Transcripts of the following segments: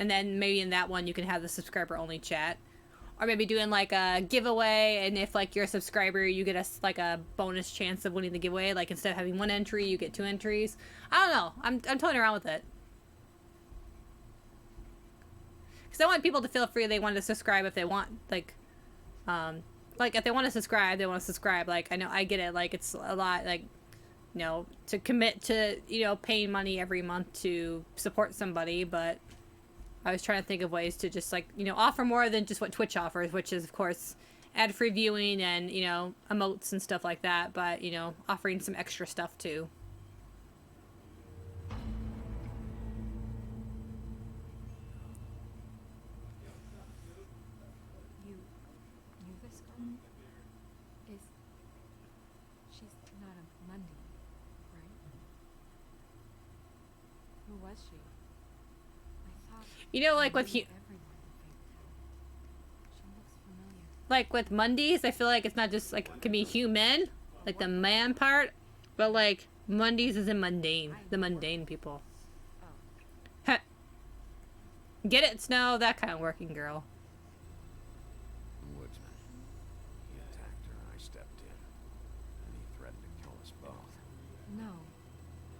And then maybe in that one you can have the subscriber only chat. Or maybe doing like a giveaway, and if like you're a subscriber, you get like a bonus chance of winning the giveaway. Like instead of having 1 entry, you get 2 entries. I don't know. I'm toying around with it. Because I want people to feel free they want to subscribe if they want. Like if they want to subscribe, they want to subscribe. Like, I know, I get it. Like, it's a lot, like, you know, to commit to, you know, paying money every month to support somebody, but I was trying to think of ways to just, like, you know, offer more than just what Twitch offers, which is, of course, ad-free viewing and, you know, emotes and stuff like that, but, you know, offering some extra stuff, too. You knew this girl? She's not a Mundy, right? Who was she? You know, like with like with Mundies, I feel like it's not just like it can be human, like the man part, but like Mundies is in mundane, the mundane people. Oh. Get it, Snow? That kind of working girl. Woodsman. He attacked her and I stepped in. And he threatened to kill us both. No.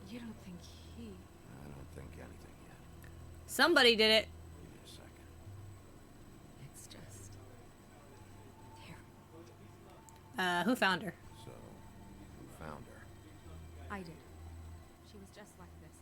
You don't think he... I don't think anything yet. Somebody did it. Give me a second. It's just... terrible. Who found her? So, who found her? I did. She was just like this.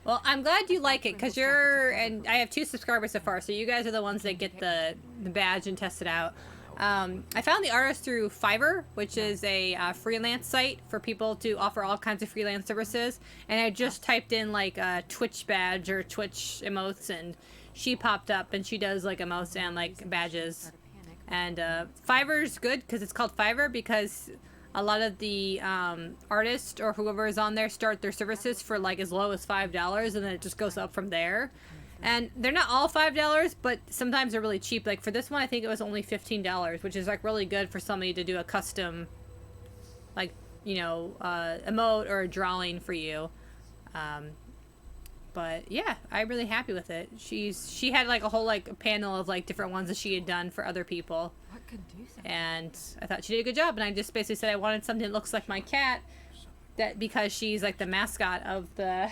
Well, I'm glad you like it, because you're, and I have 2 subscribers so far, so you guys are the ones that get the badge and test it out. I found the artist through Fiverr, which is a freelance site for people to offer all kinds of freelance services, and I just typed in like a Twitch badge or Twitch emotes, and she popped up, and she does like emotes and like badges. And Fiverr's good because it's called Fiverr because a lot of the artists or whoever is on there start their services for like as low as $5, and then it just goes up from there. And they're not all $5, but sometimes they're really cheap. Like for this one, I think it was only $15, which is like really good for somebody to do a custom, like, you know, emote or a drawing for you. But yeah, I'm really happy with it. She had like a whole like panel of like different ones that she had done for other people. What could do something? And I thought she did a good job. And I just basically said I wanted something that looks like my cat, that because she's like the mascot of the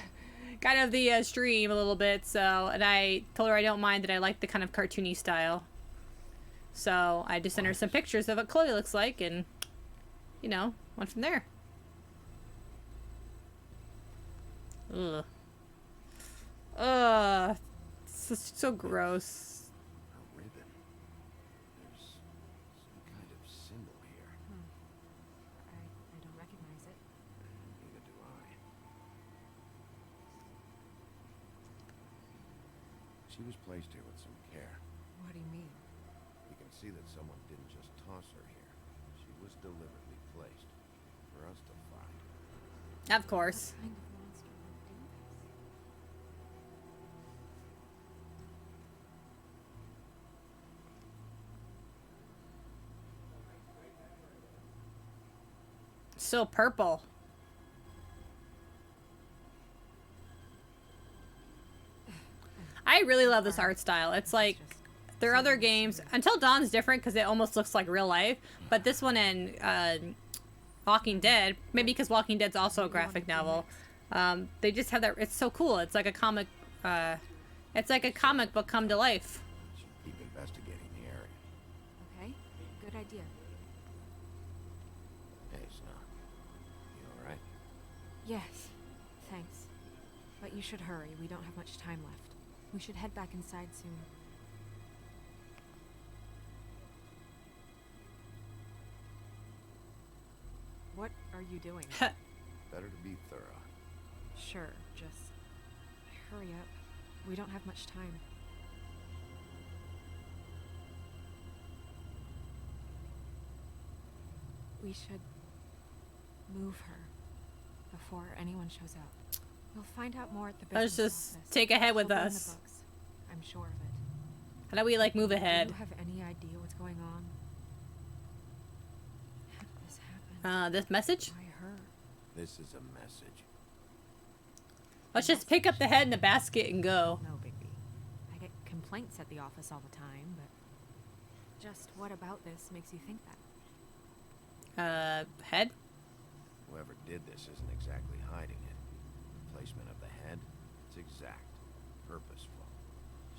kind of the stream a little bit. So, and I told her I don't mind that I like the kind of cartoony style. So I just sent her some pictures of what Chloe looks like, and you know, went from there. Ugh. So gross. A ribbon. There's some kind of symbol here. I don't recognize it. Neither do I. She was placed here with some care. What do you mean? You can see that someone didn't just toss her here. She was deliberately placed for us to find. Of course. What kind of monster would do this? So purple. I really love this art style. It's like their other games, Until Dawn's different because it almost looks like real life, but this one and Walking Dead, maybe because Walking Dead's also a graphic novel, they just have that. It's so cool. It's like a comic. It's like a comic book come to life. Should keep investigating the area. Okay, good idea. Hey, Snow. You alright? Yes, thanks. But you should hurry. We don't have much time left. We should head back inside soon. What are you doing? Better to be thorough. Sure, just hurry up. We don't have much time. We should move her before anyone shows up. We'll find out more at the business Let's just office. take ahead with She'll burn us. the books. I'm sure of it. How do we like move Do ahead? you have any idea what's going on? How did this happen? This message? Why her? This is a message. Let's just pick up the head in the basket and go. No, Bigby. complaints at the office all the time, but just what about this makes you think that? Head? Whoever did this isn't exactly hiding it. The placement of the head, it's exact, purposeful.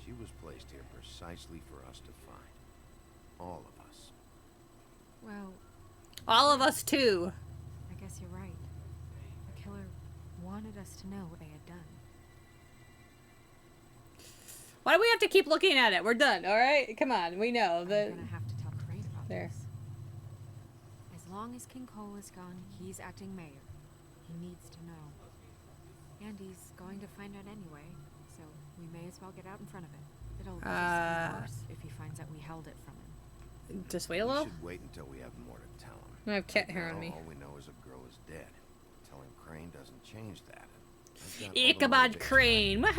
She was placed here precisely for us to find. All of us. Well, All of us too. I guess you're right. The killer wanted us to know what they had done. Why do we have to keep looking at it? We're done, alright? Come on, we know. I'm gonna have to tell Crane about There. this. As long as King Cole is gone, he's acting mayor. He needs to know. And he's going to find out anyway, so we may as well get out in front of it. It'll just be worse if he finds out we held it from him. Just wait a We little. should wait until we have more to tell him. I have cat hair Now, on me. all we know is a girl is dead. Telling Crane doesn't change that. I've got all the Ichabod motivation Crane. I need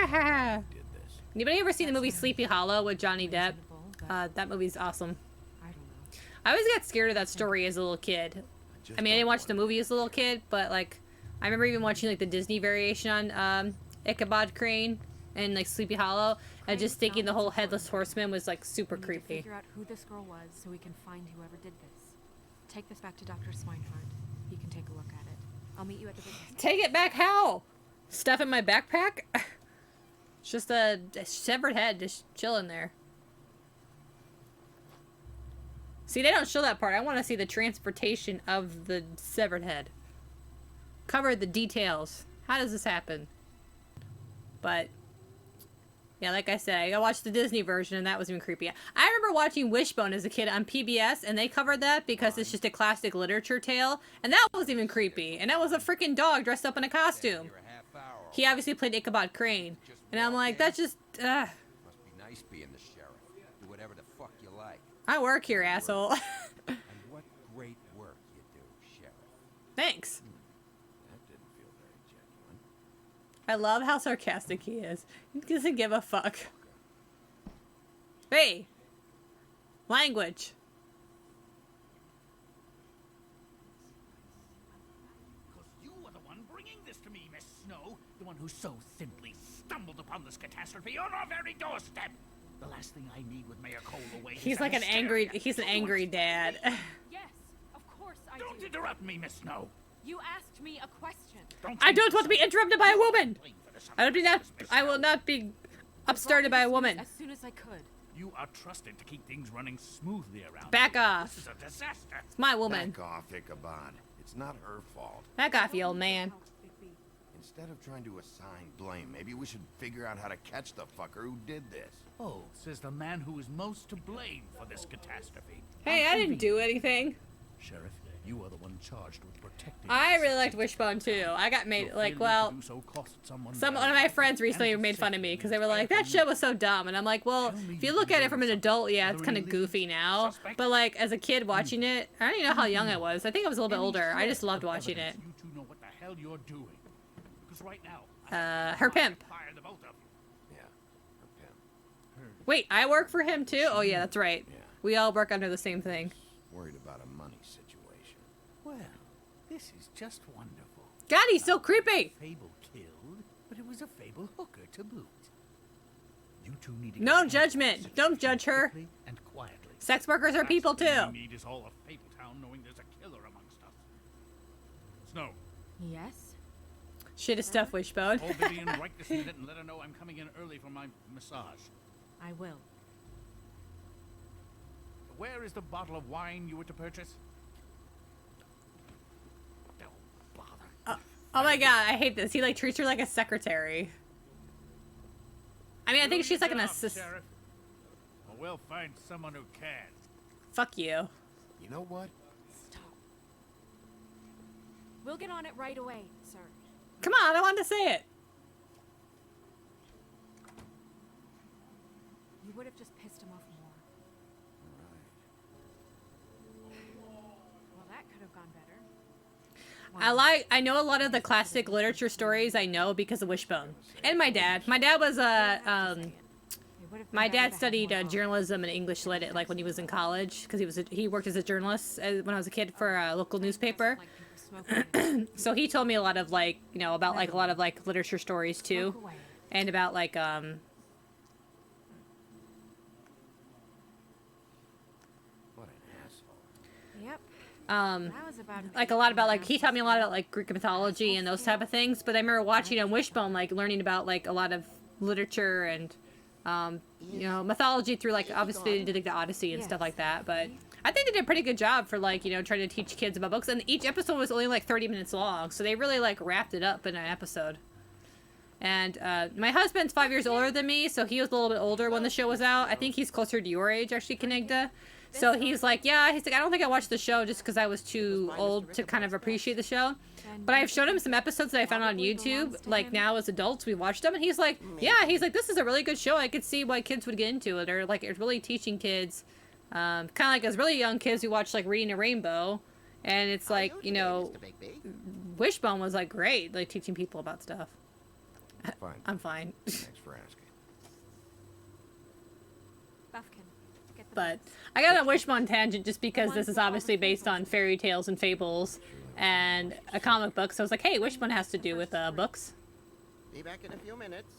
to did this. Anybody ever seen the That's movie fair. Sleepy Hollow with Johnny Depp? Reasonable, but That movie's awesome. I don't know. I always got scared of that story as a little kid. I mean, I didn't watch the movie as a little kid, but like, I remember even watching like the Disney variation on Ichabod Crane and like Sleepy Hollow, and just Crane's thinking the not whole what's Headless important. Horseman was like super We need to creepy. figure out who this girl was so we can find whoever did this. Take this back to Dr. Swinehart. He can take a look at it. I'll meet you at the business. Take it back how? Stuff in my backpack? It's just a severed head just chilling there. See, they don't show that part. I want to see the transportation of the severed head. Cover the details. How does this happen? But, yeah, like I said, I watched the Disney version, and that was even creepy. I remember watching Wishbone as a kid on PBS, and they covered that because it's just a classic literature tale, and that was even creepy. And that was a freaking dog dressed up in a costume. You're a half hour. He obviously played Ichabod Crane. And I'm like, that's just, Must be nice being the sheriff. Do whatever the fuck you like. I work here, asshole. And what great work you do, sheriff. Thanks. That didn't feel very genuine. I love how sarcastic he is. He doesn't give a fuck. Hey! Language. Because you are the one bringing this to me, Miss Snow. The one who so simply stumbled upon this catastrophe on our very doorstep. The last thing I need with Mayor Cole away is He's like an angry, he's an angry dad. Yes, of course I Don't do. interrupt me, Miss Snow. You asked me a question. I don't want to be interrupted by a woman! Blame for this I don't be that, Miss I will Snow. not be upstarted by a woman. As soon as I could. You are trusted to keep things running smoothly around. Back here. off. This is a disaster. It's my woman. Back off, Ichabod. It's not her fault. Back off, you old man. Instead of trying to assign blame, maybe we should figure out how to catch the fucker who did this. Oh, says the man who is most to blame for this catastrophe. Hey, I didn't do anything. Sheriff, you are the one charged with protecting. I us. really liked Wishbone too. I got made, Your like, failure well, to do so cost someone one of valuable my friends and recently the made fun of safety me of because the they were like, entire that show was so dumb. And I'm like, well, Tell me if you you look can at it do from an something. adult, yeah, Are it's there kind of any goofy leads? now. Suspect? But like, as a kid watching it, I don't even know how young I was. I think I was a little bit Any older. I just shred loved of watching it. evidence, You two know what the hell you're doing. Because right now, Her pimp. fire the both of you. Yeah, her pimp. Wait, I work for him too? Oh yeah, that's right. Yeah. We all work under the same thing. Worried about a money situation. Well, this is just wonderful. God, he's so creepy. Fable killed, but it was a Fable hooker to boot. You two need to No get judgment. answers Don't judge her. quickly and quietly. Sex workers are people Last thing too. we need is all of Fabletown knowing there's a killer amongst us. Snow, Yes? Shit is stuff, Wishbone. call Vivian right this minute and let her know I'm coming in early for my massage. I will. Where is the bottle of wine you were to purchase? Oh, bother. Oh my god, I hate this. He like treats her like a secretary. I mean, I think Do she's your like an job, assistant. Sheriff, or we'll find someone who can. Fuck you. You know what? Stop. We'll get on it right away, sir. Come on, I wanted to say it. You would have just pissed him off more. Well, that could have gone better. I know a lot of the classic literature stories I know because of Wishbone. And my dad. My dad was my dad studied journalism and English lit like when he was in college because he worked as a journalist when I was a kid for a local newspaper. So he told me a lot of like, you know, about like a lot of like literature stories too, and about like Um, That was about like a lot about like he taught me a lot about like Greek mythology and those type of things. But I remember watching on Wishbone, like learning about like a lot of literature and you know, mythology through like obviously they did like the Odyssey and stuff like that. But I think they did a pretty good job for like, you know, trying to teach kids about books. And each episode was only like 30 minutes long, so they really like wrapped it up in an episode. And my husband's 5 years older than me, so he was a little bit older when the show was out. I think he's closer to your age, actually, Kenegda. So he's like, yeah, he's like, I don't think I watched the show just because I was too old to kind of appreciate the show. But I've shown him some episodes that I found on YouTube, like now as adults, we watched them, and he's like, yeah, he's like, this is a really good show. I could see why kids would get into it, or like it's really teaching kids, kind of like as really young kids who watch like Reading a Rainbow, and it's like, you know, Wishbone was like great, like teaching people about stuff. Fine. I'm fine. Thanks for asking. Buffkin. Get the But books. I got on Wishbone tangent just because this is obviously based on fairy tales and fables and a comic book. So I was like, hey, Wishbone has to do with books. Be back in a few minutes.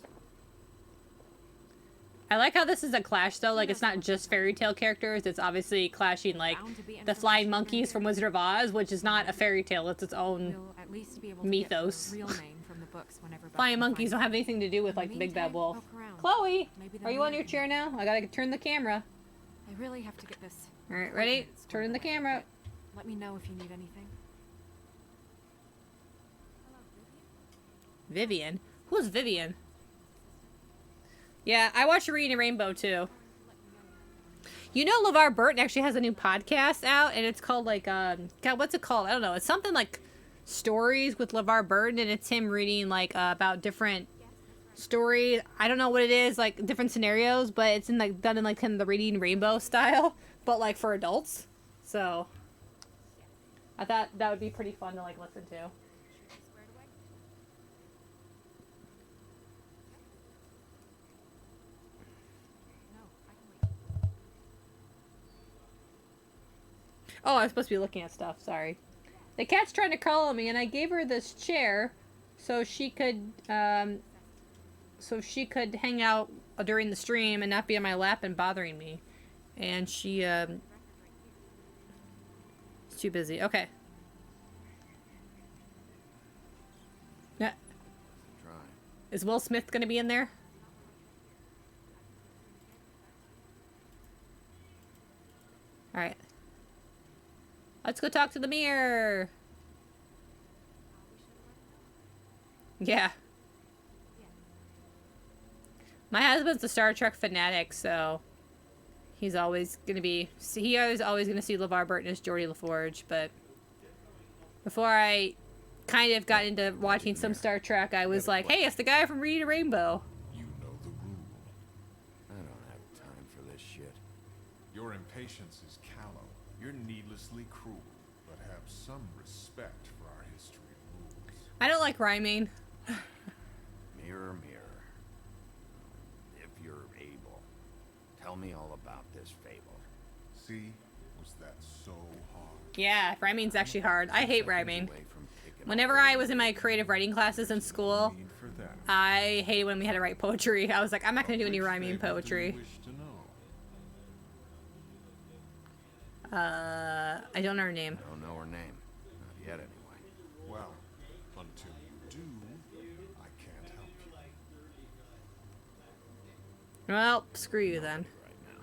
I like how this is a clash though. Like it's not just fairy tale characters. It's obviously clashing like the flying monkeys from Wizard of Oz, which is not a fairy tale. It's its own. We'll at least be able to mythos. get the real name from the books whenever Flying Buffkin monkeys finds don't it. have anything to do with In like the the big bad meantime, wolf. poke around. Chloe, Maybe the are you on your mayor chair now? I gotta turn the camera. I really have to get this. All right, ready? appointment squared Turn the away, camera. but let me know if you need anything. Vivian? Who's Vivian? Yeah, I watched Reading a Rainbow too. You know, LeVar Burton actually has a new podcast out, and it's called like, God, what's it called? I don't know. It's something like Stories with LeVar Burton, and it's him reading like about different stories. I don't know what it is, like different scenarios, but it's in like done in like kind of the Reading Rainbow style, but like for adults. So I thought that would be pretty fun to like listen to. Oh, I was supposed to be looking at stuff. Sorry. The cat's trying to crawl on me, and I gave her this chair so she could hang out during the stream and not be on my lap and bothering me. And she is too busy. Okay. Yeah. Try. Is Will Smith gonna be in there? All right. Let's go talk to the mirror. Yeah. My husband's a Star Trek fanatic, so he's always gonna be. He is always gonna see LeVar Burton as Geordi LaForge. But before I kind of got into watching some Star Trek, I was like, "Hey, it's the guy from Reading a Rainbow." You know the rule. I don't have time for this shit. Your impatience is callow. You're needlessly cruel, but have some respect for our history rules. I don't like rhyming. Mirror, mirror. If you're able, tell me all about this fable. See, was that so hard? Yeah, rhyming's actually hard. I hate rhyming. Away from picking Whenever up I was in my creative writing classes in school, Need for that. I hated when we had to write poetry. I was like, I'm not gonna do any Which rhyming fable do you poetry. wish to know? I don't know her name. I don't know her name. Not yet, anyway. Well, until you do, I can't help you. Well, screw you then. Right now.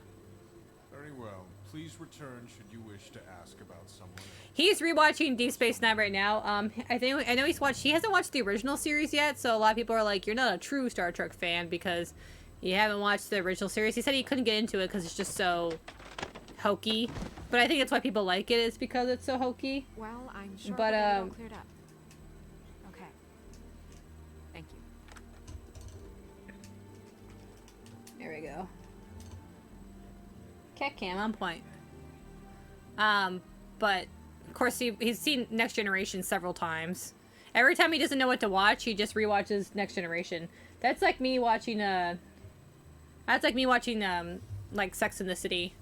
Very well. Please return should you wish to ask about someone else. He's rewatching Deep Space Nine right now. I know he hasn't watched the original series yet, so a lot of people are like, "You're not a true Star Trek fan because you haven't watched the original series." He said he couldn't get into it because it's just so hokey. But I think that's why people like it, is because it's so hokey. Well, I'm sure But, we'll get it all cleared up. Okay. Thank you. There we go. Cat cam on point. But of course he's seen Next Generation several times. Every time he doesn't know what to watch, he just rewatches Next Generation. That's like me watching like Sex in the City.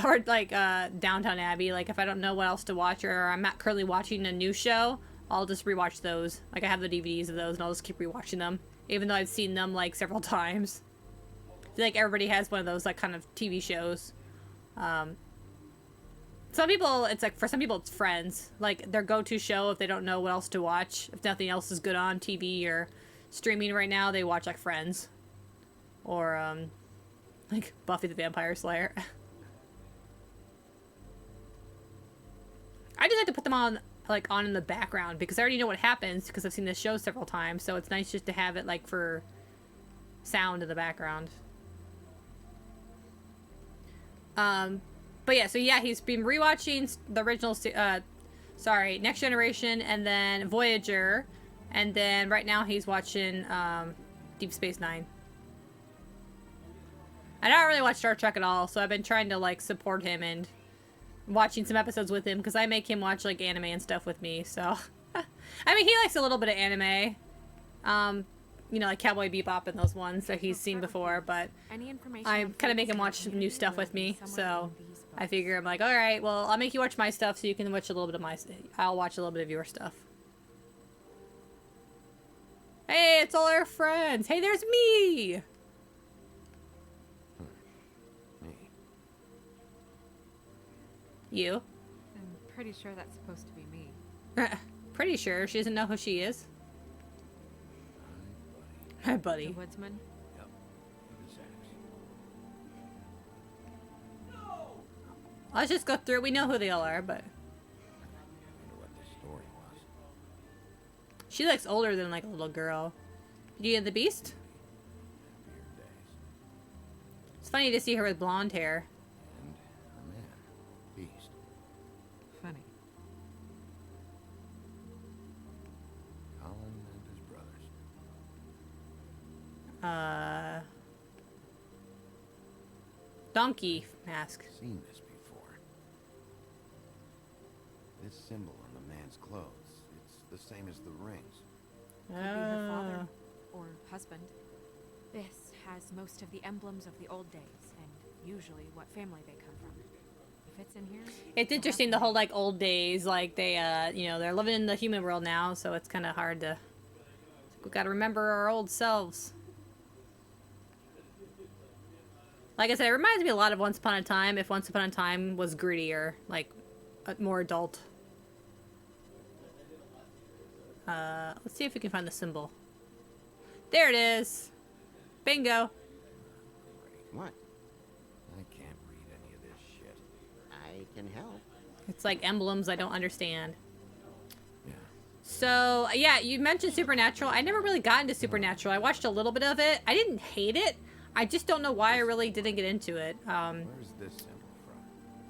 Or like Downtown Abbey. Like if I don't know what else to watch, or I'm not currently watching a new show, I'll just rewatch those. Like I have the DVDs of those and I'll just keep rewatching them, even though I've seen them like several times. I feel like everybody has one of those like kind of TV shows Some people, it's like, for some people, it's Friends. Like, their go-to show if they don't know what else to watch. If nothing else is good on TV or streaming right now, they watch, like, Friends. Or, like, Buffy the Vampire Slayer. I just like to put them on, like, on in the background because I already know what happens because I've seen this show several times. So it's nice just to have it, like, for sound in the background. But yeah, so yeah, he's been rewatching the original, Next Generation, and then Voyager, and then right now he's watching, Deep Space Nine. I don't really watch Star Trek at all, so I've been trying to, like, support him and watching some episodes with him, because I make him watch, like, anime and stuff with me, so. I mean, he likes a little bit of anime. You know, like Cowboy Bebop and those ones that he's seen before, but I kind of make him watch new stuff with me, so I figure I'm like, alright, well, I'll make you watch my stuff so you can watch a little bit of I'll watch a little bit of your stuff. Hey, it's all our friends! Hey, there's me! Me. You? I'm pretty sure that's supposed to be me. Pretty sure she doesn't know who she is. Hi, buddy. The woodsman? Yep. It was Axe. Let's just go through. We know who they all are, but I wonder what the story was. she looks older than, like, a little girl. Beauty and the Beast? Happier days. It's funny to see her with blonde hair. And a man. Beast. Funny. Colin and his brothers. Donkey mask. Seen this before. This symbol on the man's clothes. It's the same as the rings. Could be her father or husband. This has most of the emblems of the old days, and usually what family they come from. If it's in here, It's interesting, the whole, like, old days, like, they, you know, they're living in the human world now, so it's kind of hard to... We gotta remember our old selves. Like I said, it reminds me a lot of Once Upon a Time, if Once Upon a Time was grittier, like, more adult. Let's see if we can find the symbol. There it is! Bingo! What? I can't read any of this shit. I can help. It's like emblems I don't understand. Yeah. So, yeah, you mentioned Supernatural. I never really got into Supernatural. I watched a little bit of it. I didn't hate it. I just don't know why I really didn't get into it. Where's this symbol from?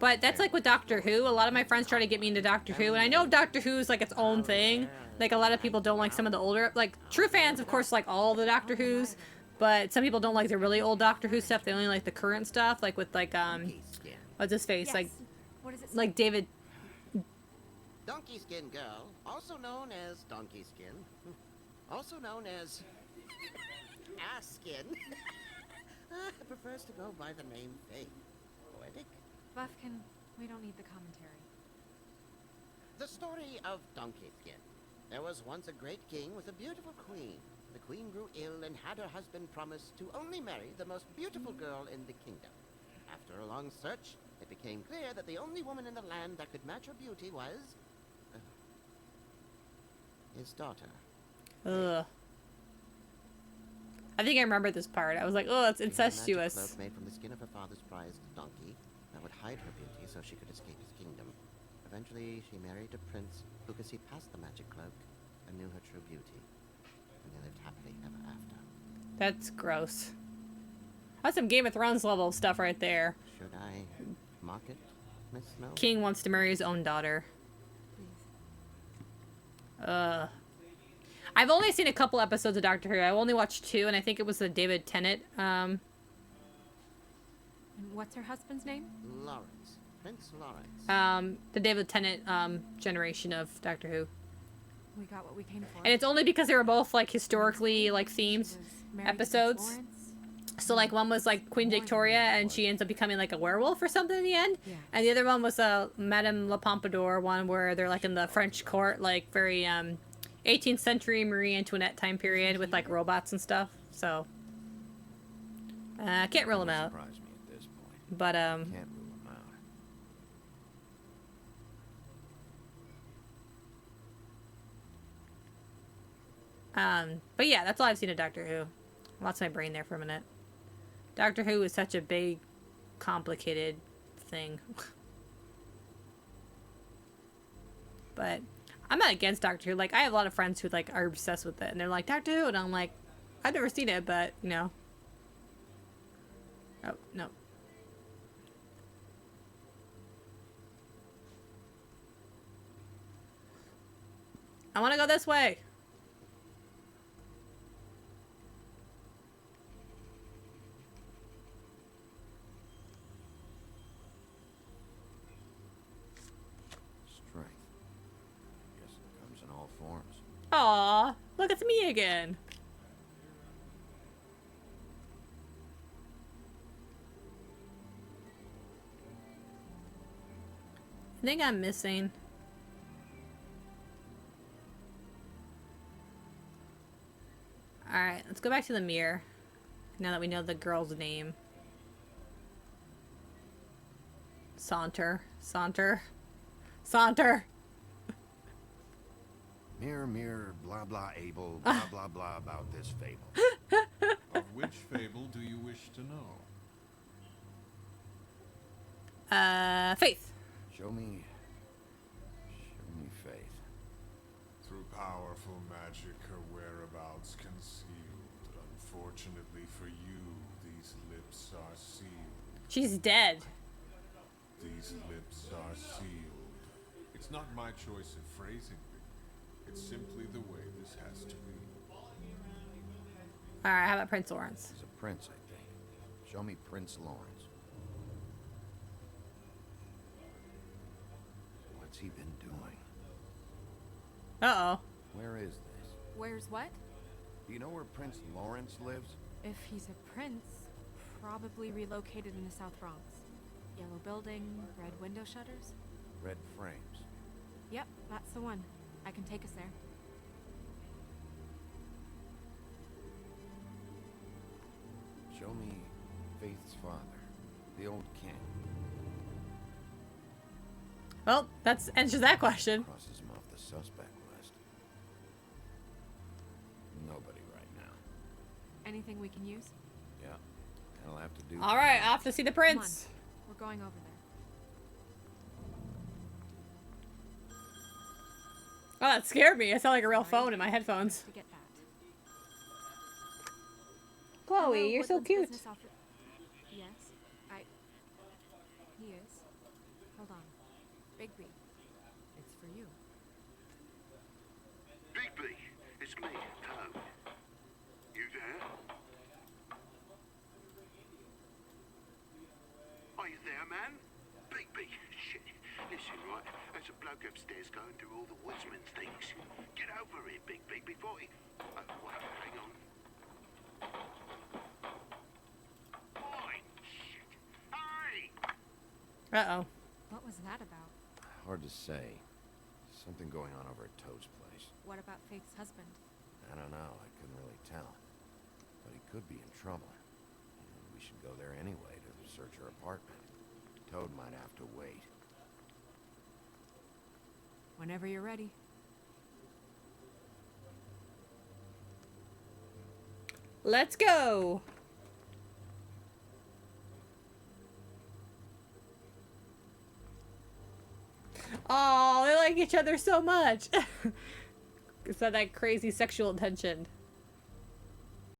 But that's like with Doctor Who. A lot of my friends try to get me into Doctor Who. And I know Doctor Who is like its own thing. Like, a lot of people don't like some of the older... Like, true fans, of course, like all the Doctor Who's. But some people don't like the really old Doctor Who stuff. They only like the current stuff. Like with, like, Skin. what's his face? yes. Like, What does it say? like David... Donkey Skin Girl, also known as Donkey Skin, also known as Ass Skin, prefers to go by the name Faye. Poetic? Buffkin, we don't need the commentary. The story of Donkey Skin. There was once a great king with a beautiful queen. The queen grew ill and had her husband promise to only marry the most beautiful girl in the kingdom. After a long search, it became clear that the only woman in the land that could match her beauty was... his daughter. Ugh. I think I remember this part. I was like, oh, it's She had a magic incestuous. cloak made from the skin of her father's prized donkey that would hide her beauty so she could escape his kingdom. Eventually, she married a prince who could see past the magic cloak and knew her true beauty. And they lived happily ever after. That's gross. That's some Game of Thrones level stuff right there. Should I mock it, Miss Snow? King wants to marry his own daughter. Please. I've only seen a couple episodes of Doctor Who. I only watched 2, and I think it was the David Tennant. And what's her husband's name? Lawrence. Prince Lawrence. The David Tennant generation of Doctor Who. We got what we came for. And it's only because they were both like historically like She themed was married to Prince episodes. Lawrence. So like one was like Queen Victoria, and she ends up becoming like a werewolf or something in the end. Yeah. And the other one was Madame La Pompadour one, where they're like in the French court, like very 18th century Marie Antoinette time period with like robots and stuff. So I can't rule them out, Surprise me at this point. but Can't rule them out. But yeah, that's all I've seen of Doctor Who. Lost my brain there for a minute. Doctor Who is such a big, complicated thing. But I'm not against Doctor Who. Like, I have a lot of friends who like are obsessed with it, and they're like, Doctor Who, and I'm like, I've never seen it, but you know. Oh no. I want to go this way. Strength. Guess it comes in all forms. Aw, look, it's me again. I think I'm missing. Alright, let's go back to the mirror. Now that we know the girl's name. Saunter. Saunter. Saunter! Mirror, mirror, blah blah able, blah blah blah about this fable. Of which fable do you wish to know? Faith. Show me faith. Through powerful magic, her whereabouts concealed. Unfortunately for you, these lips are sealed. She's dead. These lips are sealed. It's not my choice of phrasing it. It's simply the way this has to be. Alright, how about Prince Lawrence? He's a prince, I think. Show me Prince Lawrence. What's he been doing? Uh-oh. Where is this? Where's what? Do you know where Prince Lawrence lives? If he's a prince, probably relocated in the South Bronx. Yellow building, red window shutters. Red frames. Yep, that's the one. I can take us there. Show me Faith's father, the old king. Well, that's answers that question. Crosses him off the suspect list. Nobody right now. Anything we can use? Yeah, that'll have to do. Alright, off to see the Come on. prince. We're going over there. Oh, that scared me. I sound like a real phone in my headphones. To get that. Chloe, Hello, you're so Woodland's cute. business Yes, he is. Hold on. Bigby, it's for you. Bigby, it's me, Toad. You there? Are you there, man? Bigby, shit. Listen, right, there's a bloke upstairs going through all the woodsman's things. Get over here, Bigby, before he... well, hang on. Oi, shit. Hey! Uh-oh. What was that about? Hard to say. Something going on over at Toad's place. What about Faith's husband? I don't know. I couldn't really tell. But he could be in trouble. And we should go there anyway to search her apartment. Toad might have to wait. Whenever you're ready. Let's go. Oh, they like each other so much. It's that crazy sexual tension.